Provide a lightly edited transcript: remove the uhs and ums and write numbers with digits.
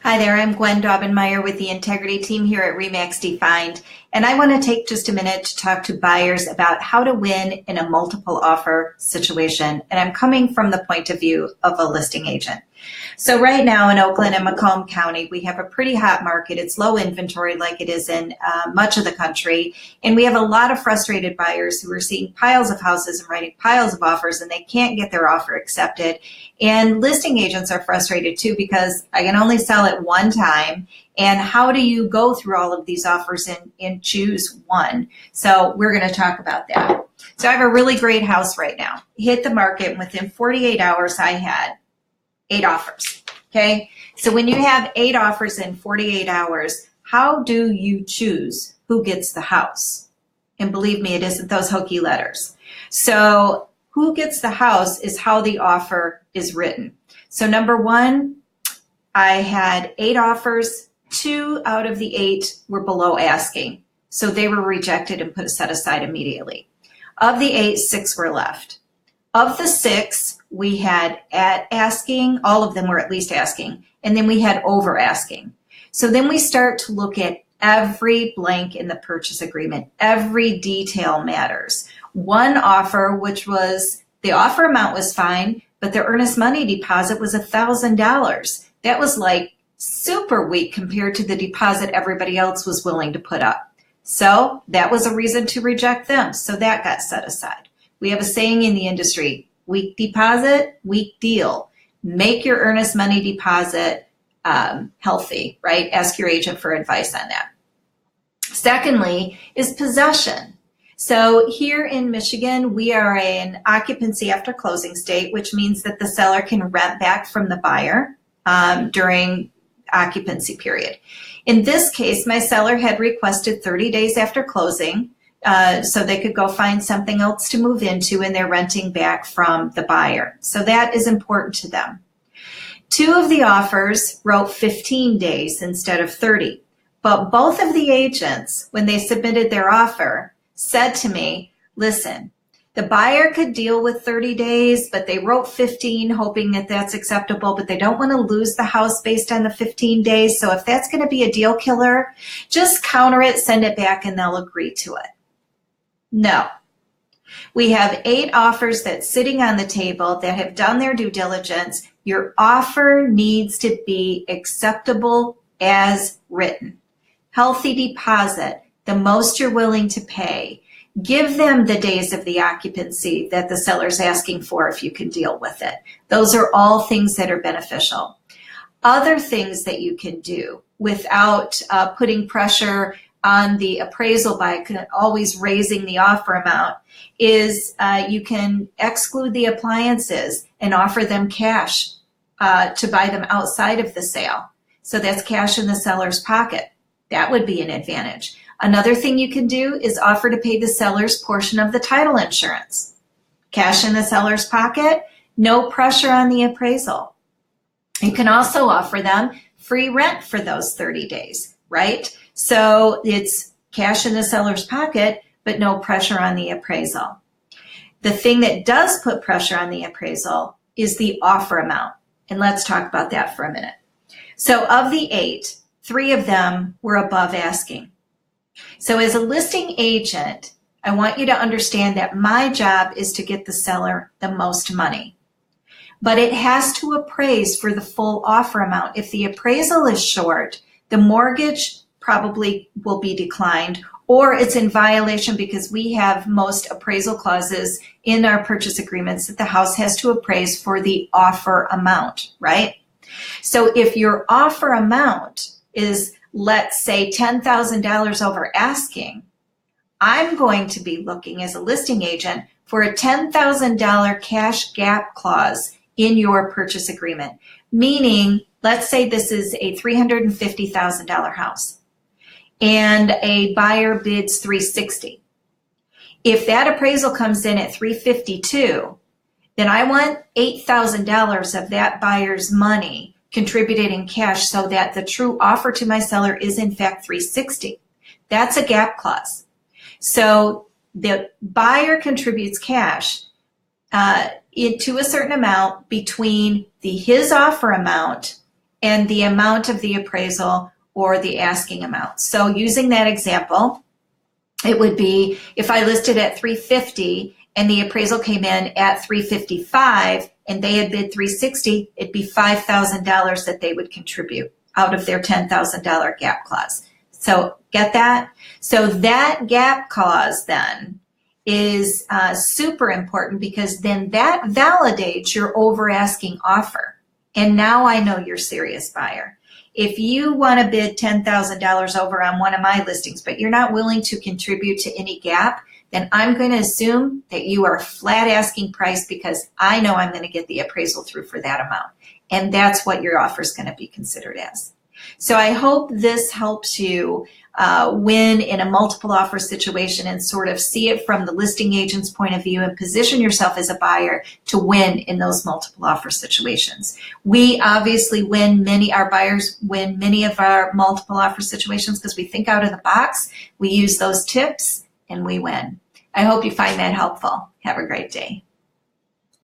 Hi there, I'm Gwen Daubenmeyer with the Integrity Team here at RE/MAX Defined, and I want to take just a minute to talk to buyers about how to win in a multiple offer situation, and I'm coming from the point of view of a listing agent. So right now in Oakland and Macomb County, we have a pretty hot market. It's low inventory like it is in much of the country, and we have a lot of frustrated buyers who are seeing piles of houses and writing piles of offers, and they can't get their offer accepted. And listing agents are frustrated too because I can only sell it one time. And how do you go through all of these offers and choose one? So we're going to talk about that. So I have a really great house right now. Hit the market, and within 48 hours, I had 8 offers. Okay. So when you have 8 offers in 48 hours, how do you choose who gets the house? And believe me, it isn't those hokey letters. So who gets the house is how the offer is written. So number one, I had 8 offers. 2 out of the 8 were below asking. So they were rejected and put set aside immediately. Of the 8, 6 were left. Of the 6, we had at asking, all of them were at least asking, and then we had over asking. So then we start to look at every blank in the purchase agreement. Every detail matters. One offer, which was, the offer amount was fine, but the earnest money deposit was $1,000. That was like super weak compared to the deposit everybody else was willing to put up. So that was a reason to reject them. So that got set aside. We have a saying in the industry, weak deposit, weak deal. Make your earnest money deposit healthy, right? Ask your agent for advice on that. Secondly is possession. So here in Michigan, we are an occupancy after closing state, which means that the seller can rent back from the buyer during occupancy period. In this case, my seller had requested 30 days after closing so they could go find something else to move into, and they're renting back from the buyer. So that is important to them. 2 of the offers wrote 15 days instead of 30, but both of the agents, when they submitted their offer, said to me, listen, the buyer could deal with 30 days, but they wrote 15, hoping that that's acceptable, but they don't want to lose the house based on the 15 days. So if that's going to be a deal killer, just counter it, send it back, and they'll agree to it. No. We have 8 offers that's sitting on the table that have done their due diligence. Your offer needs to be acceptable as written. Healthy deposit, the most you're willing to pay. Give them the days of the occupancy that the seller's asking for if you can deal with it. Those are all things that are beneficial. Other things that you can do without putting pressure on the appraisal by always raising the offer amount is you can exclude the appliances and offer them cash to buy them outside of the sale. So that's cash in the seller's pocket. That would be an advantage. Another thing you can do is offer to pay the seller's portion of the title insurance. Cash in the seller's pocket, no pressure on the appraisal. You can also offer them free rent for those 30 days, right? So it's cash in the seller's pocket, but no pressure on the appraisal. The thing that does put pressure on the appraisal is the offer amount. And let's talk about that for a minute. So of the 8, 3 of them were above asking. So as a listing agent, I want you to understand that my job is to get the seller the most money. But it has to appraise for the full offer amount. If the appraisal is short, the mortgage probably will be declined, or it's in violation because we have most appraisal clauses in our purchase agreements that the house has to appraise for the offer amount, right? So if your offer amount is, let's say, $10,000 over asking, I'm going to be looking as a listing agent for a $10,000 cash gap clause in your purchase agreement. Meaning, let's say this is a $350,000 house and a buyer bids $360,000. If that appraisal comes in at $352,000, then I want $8,000 of that buyer's money contributed in cash so that the true offer to my seller is in fact $360,000. That's a gap clause. So the buyer contributes cash to a certain amount between his offer amount and the amount of the appraisal or the asking amount. So using that example, it would be if I listed at 350 and the appraisal came in at 355 and they had bid 360, it'd be $5,000 that they would contribute out of their $10,000 gap clause. So get that? So that gap clause then is super important, because then that validates your over asking offer. And now I know you're a serious buyer. If you want to bid $10,000 over on one of my listings, but you're not willing to contribute to any gap, then I'm going to assume that you are flat asking price, because I know I'm going to get the appraisal through for that amount. And that's what your offer is going to be considered as. So I hope this helps you win in a multiple offer situation and sort of see it from the listing agent's point of view and position yourself as a buyer to win in those multiple offer situations. We obviously our buyers win many of our multiple offer situations because we think out of the box, we use those tips, and we win. I hope you find that helpful. Have a great day.